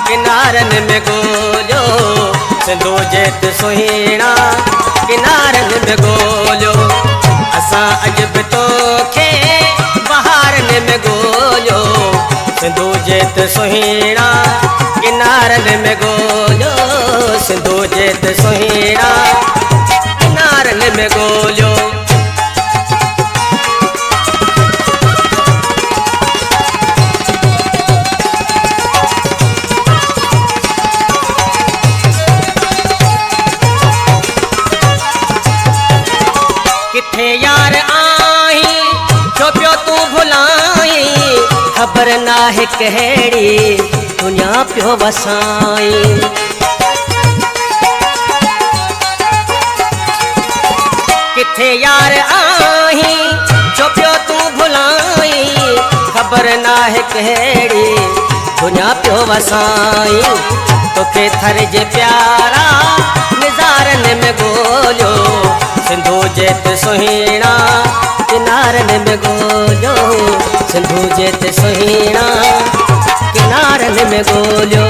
किनारन में गोलो सिंधु जेत सुहीणा किनारन में गोलो असा अजब तोखे बहारन में गोलो सिंधु जेत सुहीणा किनारन में गोलो सिंधु जेत सुहीणा किनारन में गोलो किथे यार आई जो पियो तू भुलाई खबर ना है कहेड़ी दुनिया पियो वसाई किथे यार आई जो पियो तू भुलाई खबर ना है कहेड़ी दुनिया पियो वसाई तोखे थर जे प्यारा निज़ारन में गोलो सिंधु जेत सुहीणा किनारन में गोलो सिंधु जेत सुहीणा किनारन में गोलो।